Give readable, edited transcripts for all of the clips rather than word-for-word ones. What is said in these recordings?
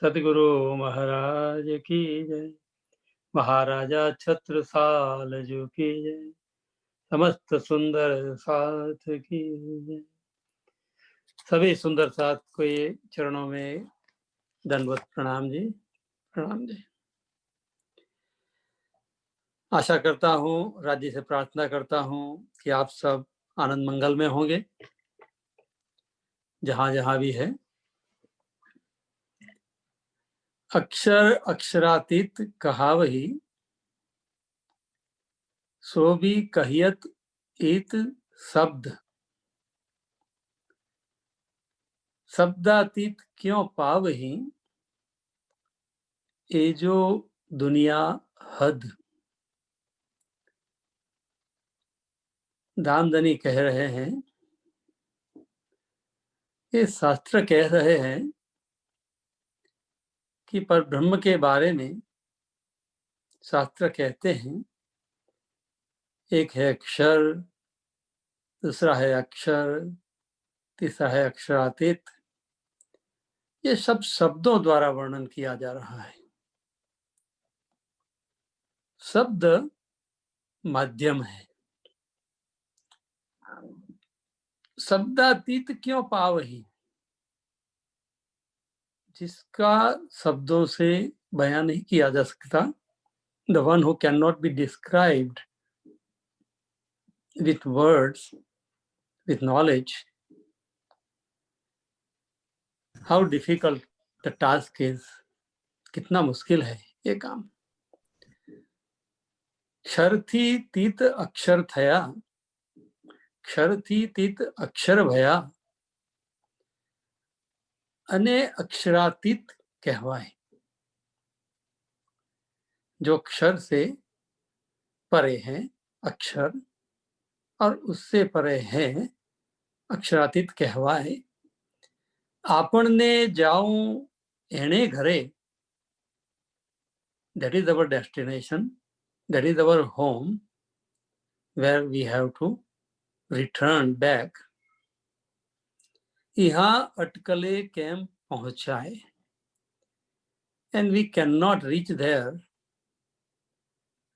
सतगुरु महाराज की जय। महाराजा छत्रसाल जी की जय। समस्त सुंदर साथ की जय। सभी सुंदर साथ को ये चरणों में दंडवत प्रणाम जी, प्रणाम जी। आशा करता हूँ, राज्य से प्रार्थना करता हूँ कि आप सब आनंद मंगल में होंगे जहां जहां भी है। अक्षर अक्षरातीत कहावही, सो भी कहियत इत शब्द। शब्दातीत क्यों पावही, ये जो दुनिया हद। दामदनी कह रहे हैं, ये शास्त्र कह रहे हैं कि परब्रह्म के बारे में शास्त्र कहते हैं, एक है अक्षर, दूसरा है अक्षर, तीसरा है अक्षरातीत। ये सब शब्दों द्वारा वर्णन किया जा रहा है। शब्द माध्यम है। शब्दातीत क्यों पावही, जिसका शब्दों से बयान नहीं किया जा सकता। The one who cannot be described with words, with knowledge. How difficult the task is. कितना मुश्किल है ये काम। क्षर थी तीत अक्षर थया, क्षर थी तीत अक्षर भया, अने अक्षरातीत कहवाए। जो अक्षर से परे हैं अक्षर, और उससे परे हैं अक्षरातीत कहवाए। आपने जाऊं एने घरे, that is our destination, that is our home, where we have to return back. यहाँ अटकले कैम पहुंचाए, and we cannot reach there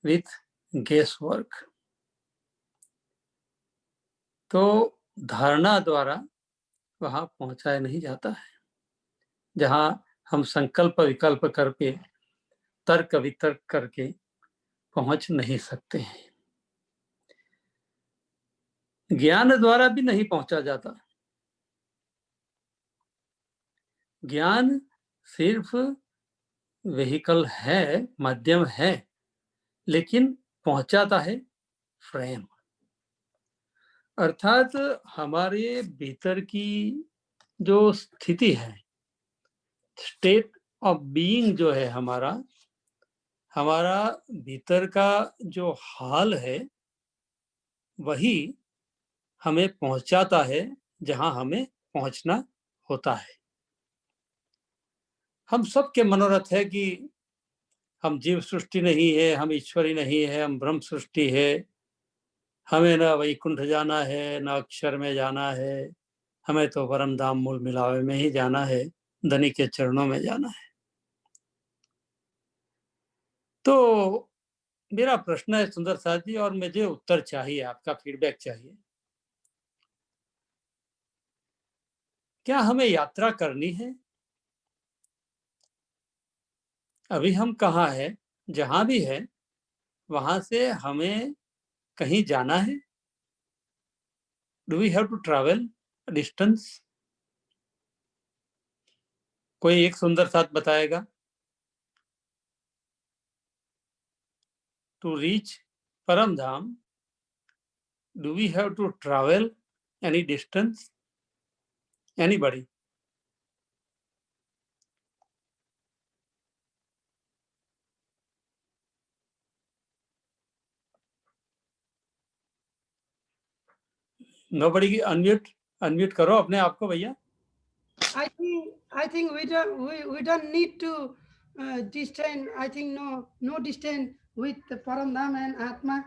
with guesswork. तो धारणा द्वारा वहां पहुंचाया नहीं जाता है, जहां हम संकल्प विकल्प करके तर्क वितर्क करके पहुंच नहीं सकते हैं। ज्ञान द्वारा भी नहीं पहुंचा जाता। ज्ञान सिर्फ व्हीकल है, माध्यम है, लेकिन पहुंचाता है फ्रेम। अर्थात हमारे भीतर की जो स्थिति है, स्टेट ऑफ बीइंग जो है, हमारा भीतर का जो हाल है, वही हमें पहुंचाता है जहां हमें पहुंचना होता है। हम सबके मनोरथ है कि हम जीव सृष्टि नहीं है, हम ईश्वरी नहीं है, हम ब्रह्म सृष्टि है, हमें न वैकुंठ जाना है, न अक्षर में जाना है, हमें तो परम धाम मूल मिलावे में ही जाना है, धनी के चरणों में जाना है। तो मेरा प्रश्न है सुंदर साथ जी, और मुझे उत्तर चाहिए, आपका फीडबैक चाहिए। क्या हमें यात्रा करनी है? अभी हम कहाँ हैं? जहां भी है वहां से हमें कहीं जाना है? Do we have to travel distance? कोई एक सुंदर साथ बताएगा। टू रीच परम धाम, do we have to travel any distance? Anybody? Nobody? Unmute करो अपने आप को भैया। I think we don't need to distance. I think no distance with the Paramdham and Atma.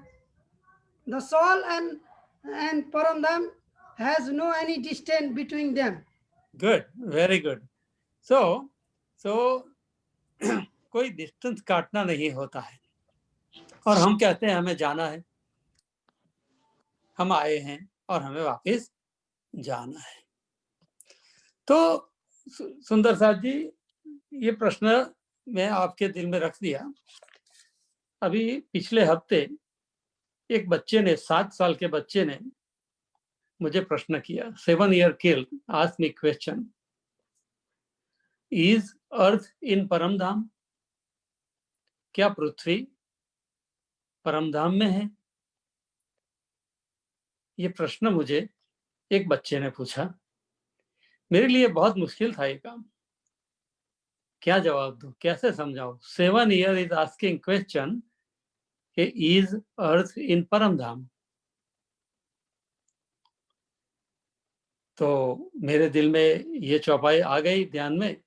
The soul and Paramdham has no any distance between them. Good, very good. So तो कोई distance काटना नहीं होता है, और हम कहते हैं हमें जाना है, हम आए हैं और हमें वापस जाना है। तो सुंदर साथ जी, ये प्रश्न मैं आपके दिल में रख दिया। अभी पिछले हफ्ते एक बच्चे ने, 7 साल के बच्चे ने मुझे प्रश्न किया। 7 year kid asked me question, is earth in परमधाम? क्या पृथ्वी परमधाम में है? ये प्रश्न मुझे एक बच्चे ने पूछा। मेरे लिए बहुत मुश्किल था ये काम। क्या जवाब दूं, कैसे समझाऊं? 7 year is asking question, is earth in परमधाम? तो मेरे दिल में ये चौपाई आ गई ध्यान में,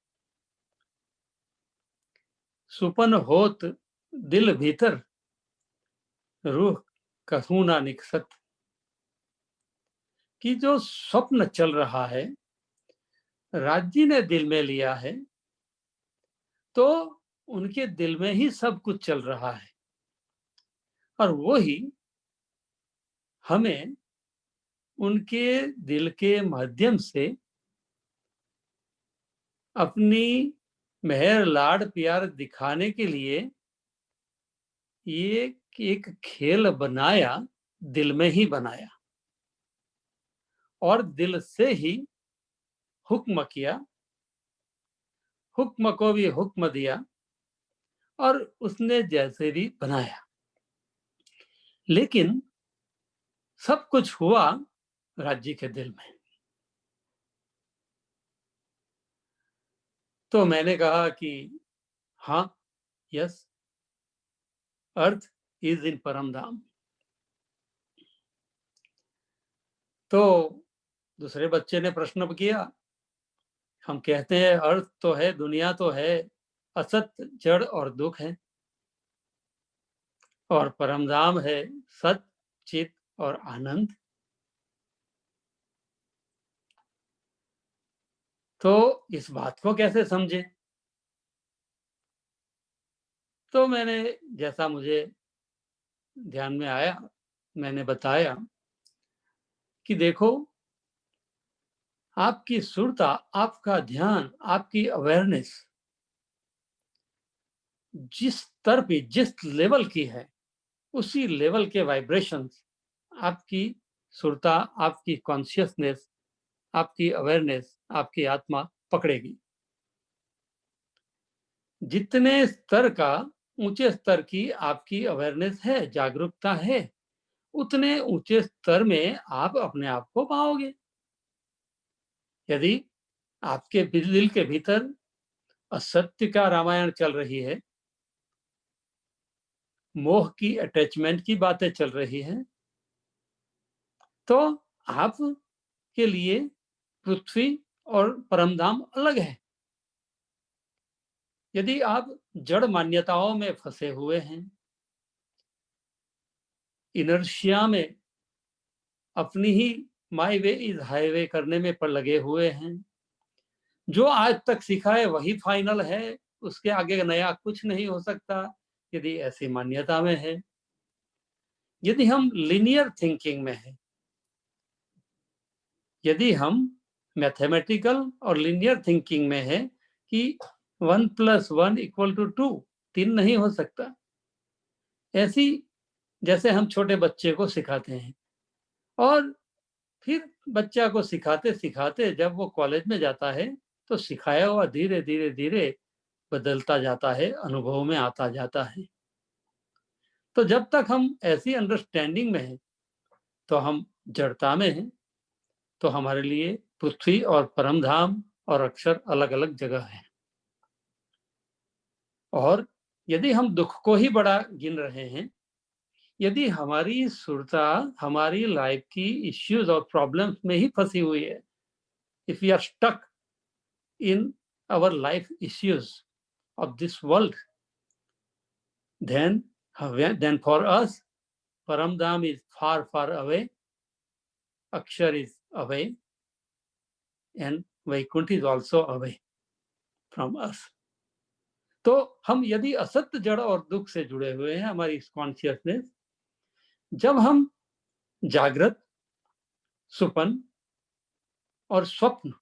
सुपन होत दिल भीतर, रूह कहूं ना निकसत। कि जो स्वप्न चल रहा है, राज्य ने दिल में लिया है, तो उनके दिल में ही सब कुछ चल रहा है, और वो ही हमें उनके दिल के माध्यम से अपनी मेहर लाड प्यार दिखाने के लिए ये एक खेल बनाया, दिल में ही बनाया, और दिल से ही हुक्म किया, हुक्म को भी हुक्म दिया, और उसने जैसे भी बनाया। लेकिन सब कुछ हुआ राज्य के दिल में। तो मैंने कहा कि हाँ, यस, अर्थ इज इन परमधाम। तो दूसरे बच्चे ने प्रश्न किया, हम कहते हैं अर्थ तो है, दुनिया तो है, असत, जड़ और दुख है, और परमधाम है सत, चित और आनंद। तो इस बात को कैसे समझे? तो मैंने, जैसा मुझे ध्यान में आया, मैंने बताया कि देखो, आपकी सुरता, आपका ध्यान, आपकी अवेयरनेस जिस स्तर पे, जिस लेवल की है, उसी लेवल के वाइब्रेशंस आपकी सुरता, आपकी कॉन्शियसनेस, आपकी अवेयरनेस, आपकी आत्मा पकड़ेगी। जितने स्तर का, ऊंचे स्तर की आपकी अवेयरनेस है, जागरूकता है, उतने ऊंचे स्तर में आप अपने आप को पाओगे। यदि आपके दिल के भीतर असत्य का रामायण चल रही है, मोह की, अटैचमेंट की बातें चल रही हैं, तो आप के लिए पृथ्वी और परमधाम अलग है। यदि आप जड़ मान्यताओं में फंसे हुए हैं, इनर्शिया में, अपनी ही माई वे इज हाईवे करने में पर लगे हुए हैं, जो आज तक सीखा है वही फाइनल है, उसके आगे नया कुछ नहीं हो सकता, यदि ऐसी मान्यता में है, यदि हम लिनियर थिंकिंग में है, यदि हम मैथमेटिकल और लिनियर थिंकिंग में है कि 1 + 1 = 2, 3 नहीं हो सकता, ऐसी जैसे हम छोटे बच्चे को सिखाते हैं, और फिर बच्चा को सिखाते सिखाते जब वो कॉलेज में जाता है, तो सिखाया हुआ धीरे धीरे धीरे बदलता जाता है, अनुभव में आता जाता है। तो जब तक हम ऐसी अंडरस्टैंडिंग में हैं, तो हम जड़ता में हैं, तो हमारे लिए पृथ्वी और परमधाम और अक्षर अलग अलग जगह है। और यदि हम दुख को ही बड़ा गिन रहे हैं, यदि हमारी सुरता हमारी लाइफ की इश्यूज और प्रॉब्लम्स में ही फंसी हुई है, if we are stuck in our life issues of this world, then for us Paramdam is far far away, Akshar is away, and Vaikunt is also away from us. तो हम यदि असत जड़ और दुख से जुड़े हुए हैं, हमारी कॉन्शियसनेस, जब हम जागृत, सुपन और स्वप्न,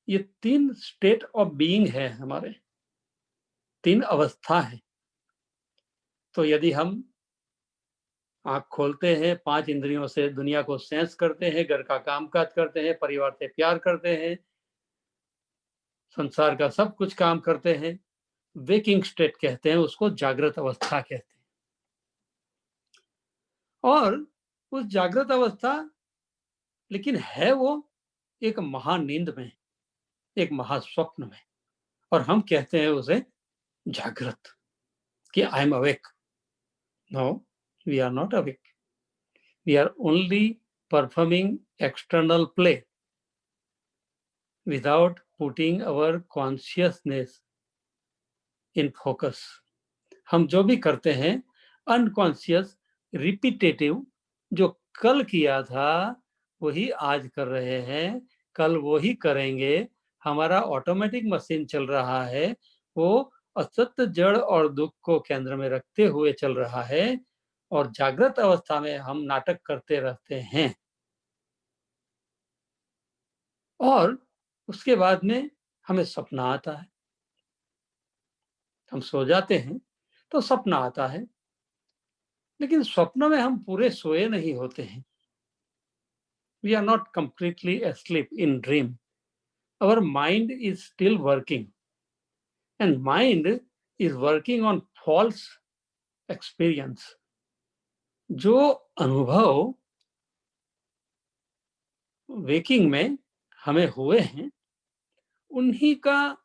ये 3 स्टेट ऑफ बीइंग है, हमारे 3 अवस्था है। तो यदि हम आंख खोलते हैं, 5 इंद्रियों से दुनिया को सेंस करते हैं, घर का कामकाज करते हैं, परिवार से प्यार करते हैं, संसार का सब कुछ काम करते हैं, वेकिंग स्टेट कहते हैं उसको, जागृत अवस्था कहते हैं। और उस जागृत अवस्था लेकिन है वो एक महानींद में, एक महास्वप्न में, और हम कहते हैं उसे जागृत, कि I am awake. No, we are not awake, we are only performing external play without putting our consciousness in focus। हम जो भी करते हैं अनकॉन्शियस, रिपीटेटिव, जो कल किया था वही आज कर रहे हैं, कल वही करेंगे। हमारा ऑटोमेटिक मशीन चल रहा है, वो असत जड़ और दुख को केंद्र में रखते हुए चल रहा है, और जागृत अवस्था में हम नाटक करते रहते हैं। और उसके बाद में हमें सपना आता है, हम सो जाते हैं तो सपना आता है, लेकिन स्वप्न में हम पूरे सोए नहीं होते हैं। We are not completely asleep in dream, our mind is still working, and mind is working on false experience। जो अनुभव वेकिंग में हमें हुए हैं, उन्हीं का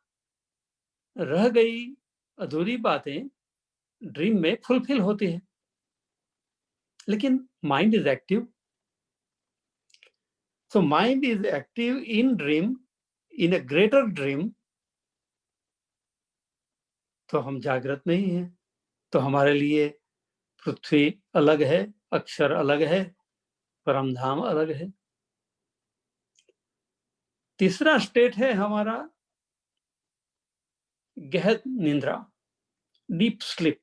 रह गई अधूरी बातें ड्रीम में फुलफिल होती है। लेकिन mind is active, so mind is active in dream, in a greater dream। तो हम जागृत नहीं हैं, तो हमारे लिए पृथ्वी अलग है, अक्षर अलग है, परमधाम अलग है। तीसरा स्टेट है हमारा गहन निंद्रा, डीप स्लीप।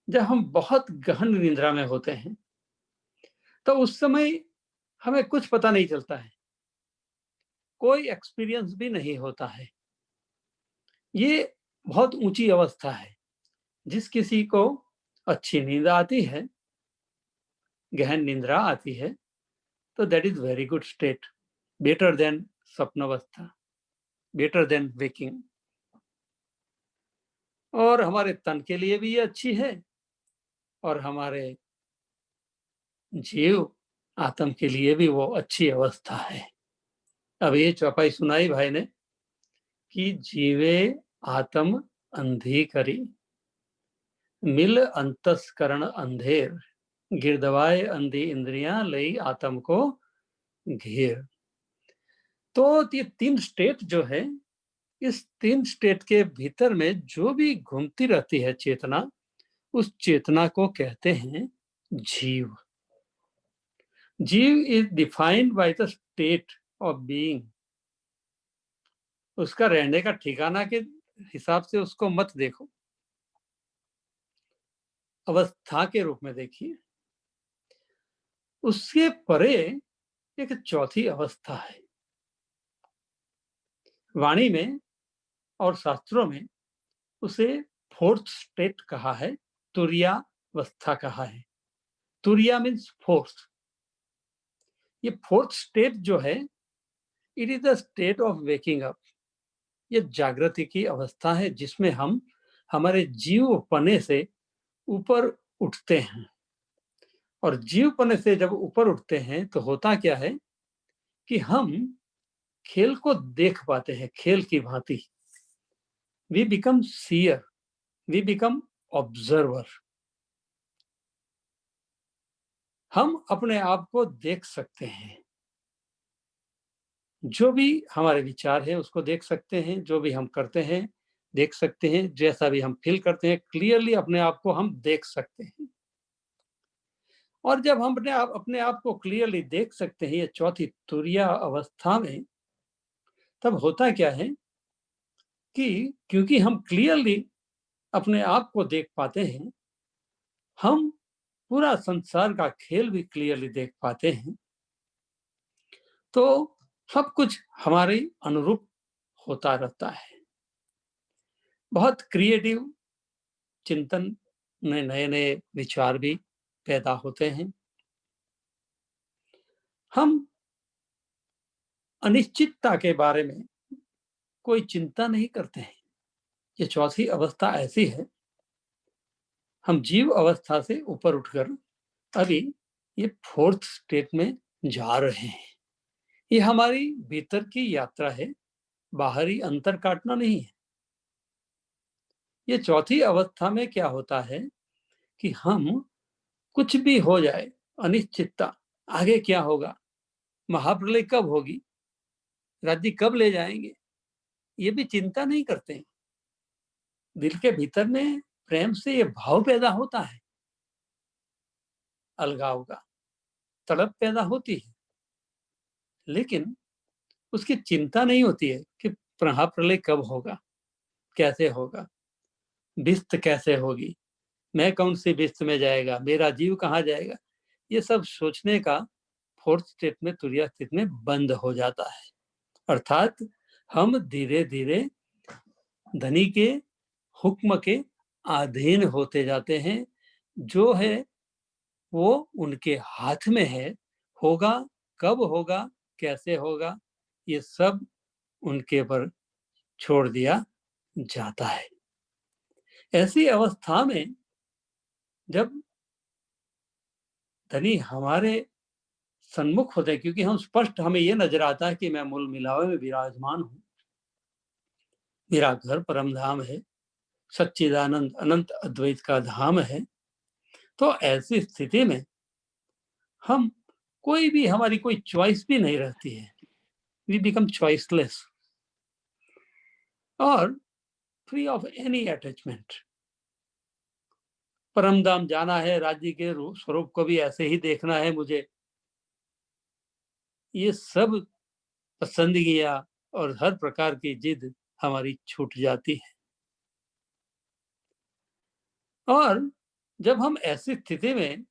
जब हम बहुत गहन निंद्रा में होते हैं तो उस समय हमें कुछ पता नहीं चलता है, कोई एक्सपीरियंस भी नहीं होता है। ये बहुत ऊंची अवस्था है। जिस किसी को अच्छी नींद आती है, गहन निंद्रा आती है, तो that is very good state, better than स्वप्नावस्था, बेटर देन वेकिंग। और हमारे तन के लिए भी ये अच्छी है, और हमारे जीव आत्म के लिए भी वो अच्छी अवस्था है। अब ये चौपाई सुनाई भाई ने कि जीवे आत्म अंधी करी, मिल अंतस्करण अंधेर, गिरदवाए अंधी इंद्रियां लई आत्म को घेर। तो ये 3 स्टेट जो है, इस 3 स्टेट के भीतर में जो भी घूमती रहती है चेतना, उस चेतना को कहते हैं जीव। जीव is defined by the state of being. उसका रहने का ठिकाना के हिसाब से उसको मत देखो, अवस्था के रूप में देखिए। उसके परे एक चौथी अवस्था है। वाणी में और शास्त्रों में उसे 4th स्टेट कहा है, तुरियावस्था कहा है। तुरिया मीन्स 4th। ये 4th स्टेट जो है, it is the state of waking up. ये जागृति की अवस्था है, जिसमें हम हमारे जीव पने से ऊपर उठते हैं। और जीव पने से जब ऊपर उठते हैं तो होता क्या है कि हम खेल को देख पाते हैं, खेल की भांति। We become seer, we become observer. हम अपने आप को देख सकते हैं, जो भी हमारे विचार है उसको देख सकते हैं, जो भी हम करते हैं देख सकते हैं, जैसा भी हम फील करते हैं, क्लियरली अपने आप को हम देख सकते हैं। और जब हम अपने आप को क्लियरली देख सकते हैं, ये चौथी तुरिया अवस्था में, तब होता क्या है कि क्योंकि हम क्लियरली अपने आप को देख पाते हैं, हम पूरा संसार का खेल भी क्लियरली देख पाते हैं, तो सब कुछ हमारे अनुरूप होता रहता है। बहुत क्रिएटिव चिंतन में नए नए विचार भी पैदा होते हैं। हम अनिश्चितता के बारे में कोई चिंता नहीं करते हैं। ये चौथी अवस्था ऐसी है, हम जीव अवस्था से ऊपर उठकर अभी ये फोर्थ स्टेट में जा रहे हैं। ये हमारी भीतर की यात्रा है, बाहरी अंतर काटना नहीं है। ये चौथी अवस्था में क्या होता है कि हम कुछ भी हो जाए, अनिश्चितता, आगे क्या होगा, महाप्रलय कब होगी, राज्य कब ले जाएंगे, ये भी चिंता नहीं करते हैं। दिल के भीतर में प्रेम से ये भाव पैदा होता है, अलगाव का तड़प पैदा होती है, लेकिन उसकी चिंता नहीं होती है कि महाप्रलय कब होगा, कैसे होगा, बिस्त कैसे होगी, मैं कौन सी बिस्त में जाएगा, मेरा जीव कहाँ जाएगा। ये सब सोचने का फोर्थ स्टेट में, तुरीय स्थिति में बंद हो जाता है। अर्थात हम धीरे धीरे धनी के हुक्म के अधीन होते जाते हैं। जो है वो उनके हाथ में है, होगा कब होगा, कैसे होगा, ये सब उनके पर छोड़ दिया जाता है। ऐसी अवस्था में जब धनी हमारे सन्मुख होते हैं, क्योंकि हम स्पष्ट, हमें ये नजर आता है कि मैं मूल मिलावे में विराजमान हूं, मेरा घर परम धाम है, सच्चिदानंद अनंत अद्वैत का धाम है। तो ऐसी स्थिति में हम कोई भी, हमारी कोई चॉइस भी नहीं रहती है। वी बिकम चॉइसलेस और फ्री ऑफ एनी अटैचमेंट। परम धाम जाना है, राज्य के स्वरूप को भी ऐसे ही देखना है मुझे, ये सब पसंदगियां और हर प्रकार की जिद हमारी छूट जाती है। और जब हम ऐसी स्थिति में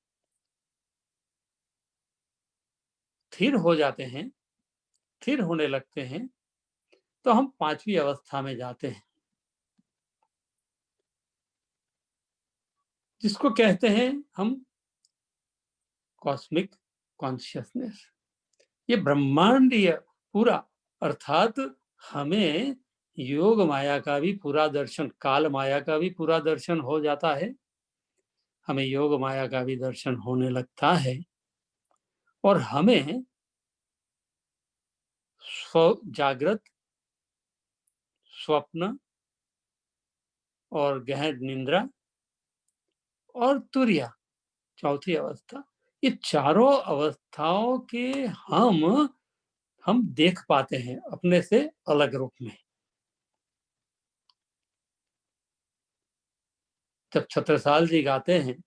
स्थिर हो जाते हैं, स्थिर होने लगते हैं, तो हम पांचवी अवस्था में जाते हैं, जिसको कहते हैं हम कॉस्मिक कॉन्शियसनेस। ये ब्रह्मांडीय पूरा, अर्थात हमें योग माया का भी पूरा दर्शन, काल माया का भी पूरा दर्शन हो जाता है, हमें योग माया का भी दर्शन होने लगता है, और हमें जागृत, स्वप्न और गहन निंद्रा और तुरिया, चौथी अवस्था, ये चारों अवस्थाओं के हम देख पाते हैं अपने से अलग रूप में। जब छत्रसाल जी गाते हैं,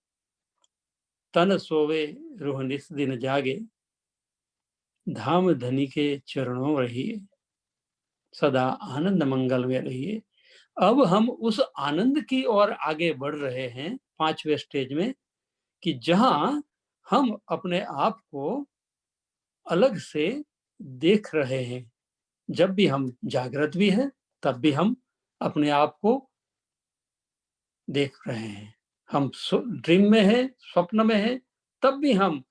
तन सोवे रूह निस दिन जागे, धाम धनी के चरणों रहिए, सदा आनंद मंगल में रहिए। अब हम उस आनंद की ओर आगे बढ़ रहे हैं पांचवें स्टेज में, कि जहां हम अपने आप को अलग से देख रहे हैं। जब भी हम जागृत भी हैं, तब भी हम अपने आप को देख रहे हैं। हम ड्रीम में हैं, स्वप्न में हैं, तब भी हम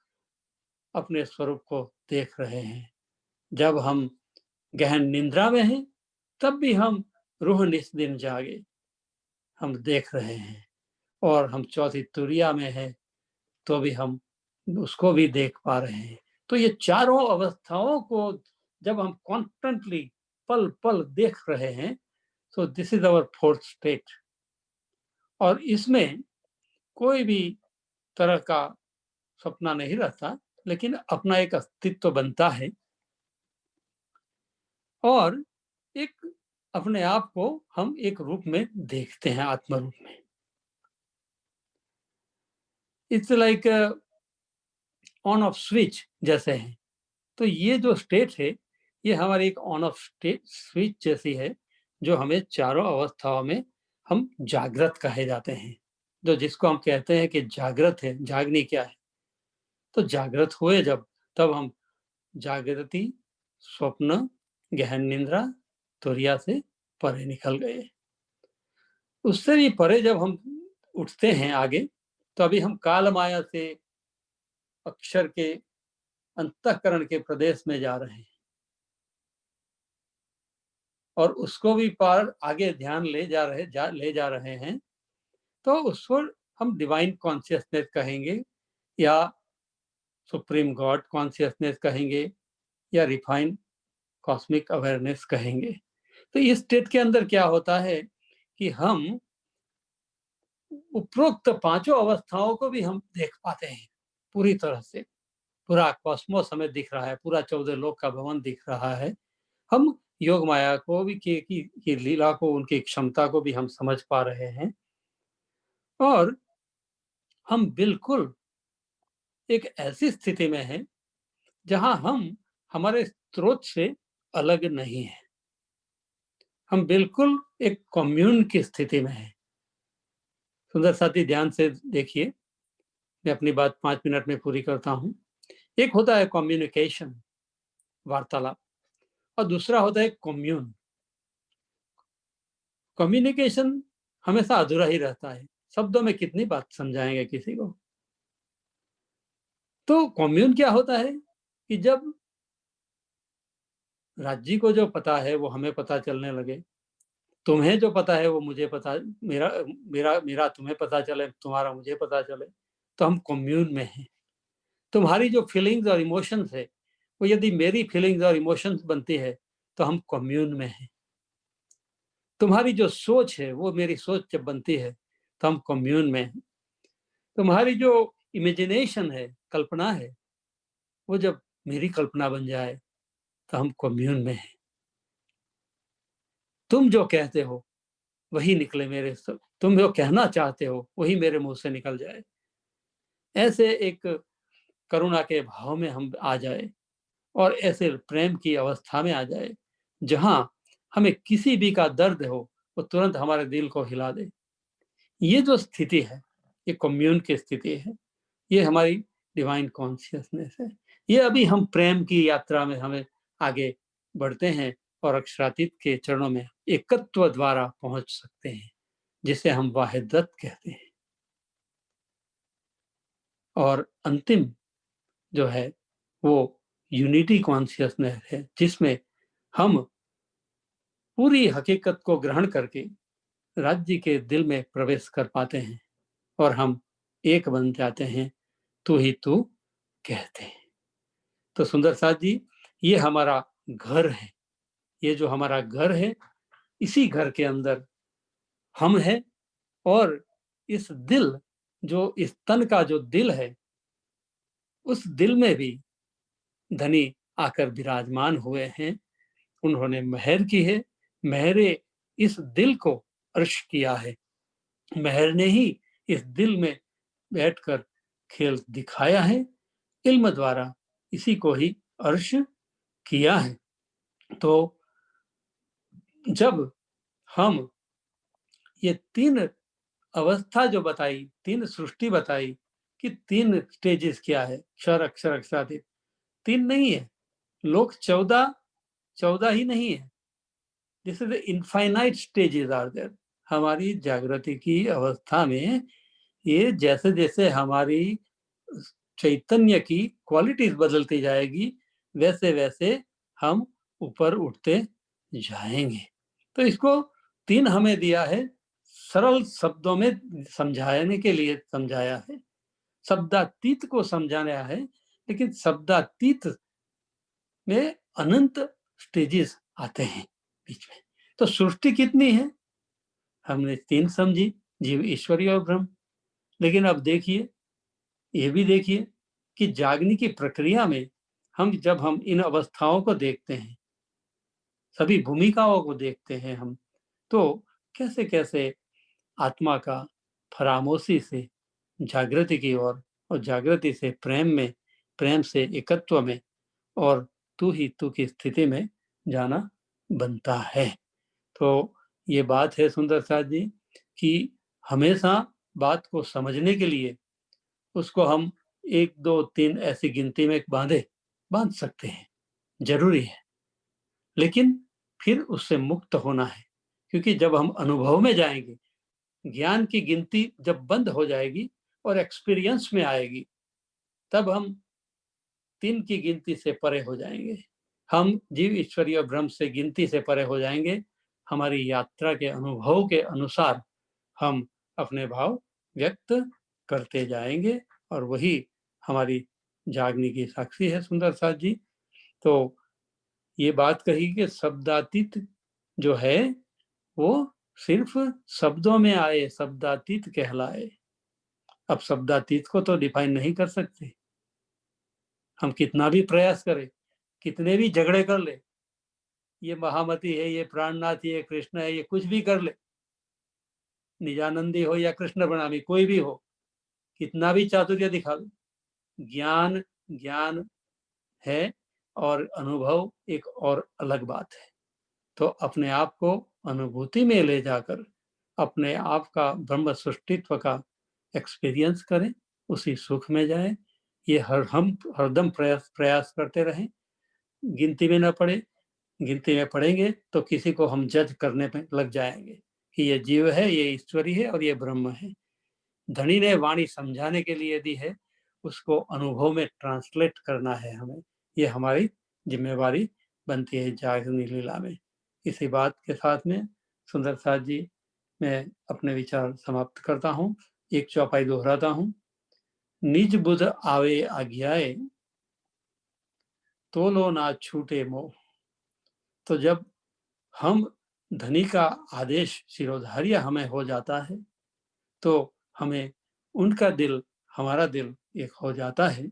अपने स्वरूप को देख रहे हैं। जब हम गहन निंद्रा में हैं, तब भी हम रूह निस दिन जागे, हम देख रहे हैं। और हम चौथी तुरिया में हैं, तो भी हम उसको भी देख पा रहे हैं। तो ये चारों अवस्थाओं को जब हम कॉन्स्टेंटली पल पल देख रहे हैं, तो this is our fourth state. और इसमें कोई भी तरह का सपना नहीं रहता, लेकिन अपना एक अस्तित्व बनता है, और एक अपने आप को हम एक रूप में देखते हैं, आत्म रूप में। It's like on off switch जैसे है। तो ये जो स्टेट है, ये हमारी एक ऑन ऑफ स्टेट स्विच जैसी है, जो हमें चारों अवस्थाओं में हम जागृत कहे जाते हैं, जो जिसको हम कहते हैं कि जागृत है, जागनी क्या है। तो जागृत हुए जब, तब हम जागृति, स्वप्न, गहन निंद्रा, तुरिया से परे निकल गए। उससे भी परे जब हम उठते हैं आगे, तो अभी हम काल माया से अक्षर के अंतःकरण के प्रदेश में जा रहे हैं, और उसको भी पार आगे ध्यान ले जा रहे हैं। तो उसको हम डिवाइन कॉन्शियसनेस कहेंगे, या सुप्रीम गॉड कॉन्शियसनेस कहेंगे, या रिफाइंड कॉस्मिक अवेयरनेस कहेंगे। तो इस स्टेट के अंदर क्या होता है कि हम उपरोक्त पांचों अवस्थाओं को भी हम देख पाते हैं पूरी तरह से। पूरा कॉस्मोस हमें दिख रहा है, पूरा 14 लोक का भवन दिख रहा है। हम योग माया को भी की लीला को, उनकी क्षमता को भी हम समझ पा रहे हैं, और हम बिल्कुल एक ऐसी स्थिति में हैं जहां हम हमारे स्रोत से अलग नहीं है। हम बिल्कुल एक कम्यून की स्थिति में हैं। सुंदर साथी, ध्यान से देखिए, मैं अपनी बात 5 मिनट में पूरी करता हूं। एक होता है कम्युनिकेशन, वार्तालाप, और दूसरा होता है कम्यून। कम्युनिकेशन हमेशा अधूरा ही रहता है, शब्दों में कितनी बात समझाएंगे किसी को। तो कम्यून क्या होता है कि जब राज्य को जो पता है वो हमें पता चलने लगे, तुम्हें जो पता है वो मुझे पता, मेरा मेरा मेरा तुम्हें पता चले, तुम्हारा मुझे पता चले, तो हम कम्यून में हैं। तुम्हारी जो फीलिंग्स और इमोशंस है वो यदि मेरी फीलिंग्स और इमोशंस बनती है तो हम कम्यून में हैं। तुम्हारी जो सोच है वो मेरी सोच जब बनती है तो हम कम्यून में हैं। तुम्हारी जो इमेजिनेशन है, कल्पना है, वो जब मेरी कल्पना बन जाए तो हम कम्यून में हैं। तुम जो कहते हो वही निकले मेरे से, तुम जो कहना चाहते हो वही मेरे मुंह से निकल जाए। ऐसे एक करुणा के भाव में हम आ जाए, और ऐसे प्रेम की अवस्था में आ जाए जहां हमें किसी भी का दर्द हो वो तुरंत हमारे दिल को हिला दे। ये जो स्थिति है, ये कम्यून की स्थिति है, ये हमारी डिवाइन कॉन्शियसनेस है। ये अभी हम प्रेम की यात्रा में हमें आगे बढ़ते हैं, और अक्षरातीत के चरणों में एकत्व द्वारा पहुंच सकते हैं, जिसे हम वाहिदत कहते हैं। और अंतिम जो है वो यूनिटी कॉन्शियसनेस है, जिसमें हम पूरी हकीकत को ग्रहण करके राज्य के दिल में प्रवेश कर पाते हैं, और हम एक बन जाते हैं, तू ही तू कहते हैं। तो सुंदर साथ जी, ये हमारा घर है। ये जो हमारा घर है, इसी घर के अंदर हम हैं, और इस दिल, जो इस तन का जो दिल है, उस दिल में भी धनी आकर विराजमान हुए हैं। उन्होंने मेहर की है। मेहरे इस दिल को अर्श किया है। मेहर ने ही इस दिल में बैठकर खेल दिखाया है। इल्म द्वारा इसी को ही अर्श किया है। तो जब हम ये 3 अवस्था जो बताई, 3 सृष्टि बताई कि 3 स्टेजेस क्या है, क्षर अक्षर अक्षरातीत, 3 नहीं है, लोक 14 ही नहीं है। This is infinite stages are there. हमारी जागृति की अवस्था में ये जैसे जैसे हमारी चैतन्य की क्वालिटीज बदलती जाएगी, वैसे वैसे हम ऊपर उठते जाएंगे। तो इसको 3 हमें दिया है, सरल शब्दों में समझाने के लिए समझाया है। शब्दातीत को समझाया है, लेकिन शब्दातीत में अनंत स्टेजेस आते हैं बीच में। तो सृष्टि कितनी है? हमने 3 समझी, जीव, ईश्वरीय और ब्रह्म। लेकिन अब देखिए, ये भी देखिए कि जागने की प्रक्रिया में जब हम इन अवस्थाओं को देखते हैं, सभी भूमिकाओं को देखते हैं हम, तो कैसे कैसे आत्मा का फरामोशी से जागृति की ओर, और जागृति से प्रेम में, प्रेम से एकत्व में, और तू ही तू की स्थिति में जाना बनता है। तो ये बात है सुंदर साथ जी कि हमेशा बात को समझने के लिए उसको हम 1, 2, 3 ऐसी गिनती में बांध सकते हैं, जरूरी है, लेकिन फिर उससे मुक्त होना है, क्योंकि जब हम अनुभव में जाएंगे, ज्ञान की गिनती जब बंद हो जाएगी और एक्सपीरियंस में आएगी, तब हम 3 की गिनती से परे हो जाएंगे। हम जीव ईश्वरीय ब्रह्म से गिनती से परे हो जाएंगे। हमारी यात्रा के अनुभव के अनुसार हम अपने भाव व्यक्त करते जाएंगे और वही हमारी जागने की साक्षी है सुंदर साथ जी। तो ये बात कही कि शब्दातीत जो है वो सिर्फ शब्दों में आए, शब्दातीत कहलाए। अब शब्दातीत को तो डिफाइन नहीं कर सकते, हम कितना भी प्रयास करें, कितने भी झगड़े कर ले, ये महामती है, ये प्राणनाथ, ये कृष्ण है, ये कुछ भी कर ले, निजानंदी हो या कृष्ण प्रणामी, कोई भी हो, कितना भी चातुर्य दिखा लो, ज्ञान ज्ञान है और अनुभव एक और अलग बात है। तो अपने आप को अनुभूति में ले जाकर अपने आप का ब्रह्म सृष्टित्व का एक्सपीरियंस करें, उसी सुख में जाए। ये हम हरदम प्रयास करते रहें, गिनती में न पड़े। गिनती में पड़ेंगे तो किसी को हम जज करने पे लग जाएंगे कि ये जीव है, ये ईश्वरी है और ये ब्रह्म है। धनी ने वाणी समझाने के लिए दी है, उसको अनुभव में ट्रांसलेट करना है हमें, ये हमारी जिम्मेवारी बनती है जागरणी लीला में। इसी बात के साथ में सुंदर साथ जी मैं अपने विचार समाप्त करता हूँ। एक चौपाई दोहराता हूँ। निज बुध आवे आज्ञाए, तोलो ना छूटे मोह। तो जब हम धनी का आदेश शिरोधार्य हमें हो जाता है तो हमें उनका दिल, हमारा दिल एक हो जाता है।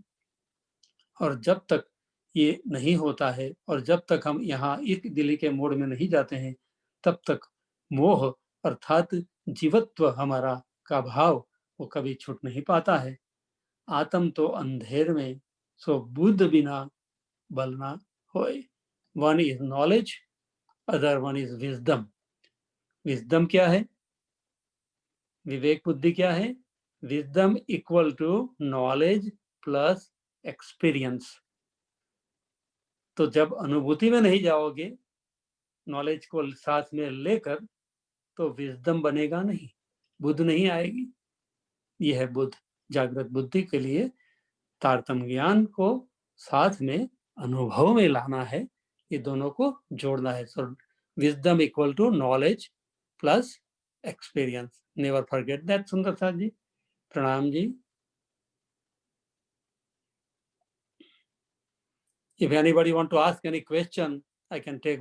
और जब तक ये नहीं होता है और जब तक हम यहाँ एक दिली के मोड़ में नहीं जाते हैं, तब तक मोह अर्थात जीवत्व हमारा का भाव वो कभी छूट नहीं पाता है। आत्म तो अंधेर में, सो बुद्ध बिना बलना होए। One is knowledge, other one is wisdom. Wisdom क्या है? विवेक बुद्धि क्या है? Wisdom equal to knowledge plus experience. तो जब अनुभूति में नहीं जाओगे नॉलेज को साथ में लेकर, तो विजडम बनेगा नहीं, बुद्ध नहीं आएगी। यह है बुद्ध। जागृत बुद्धि के लिए तारतम्य ज्ञान को साथ में अनुभव में लाना है, ये दोनों को जोड़ना है। So wisdom equal to knowledge plus experience, never forget that. सुंदर साथ जी, प्रणाम जी। If anybody want to ask any question, I can take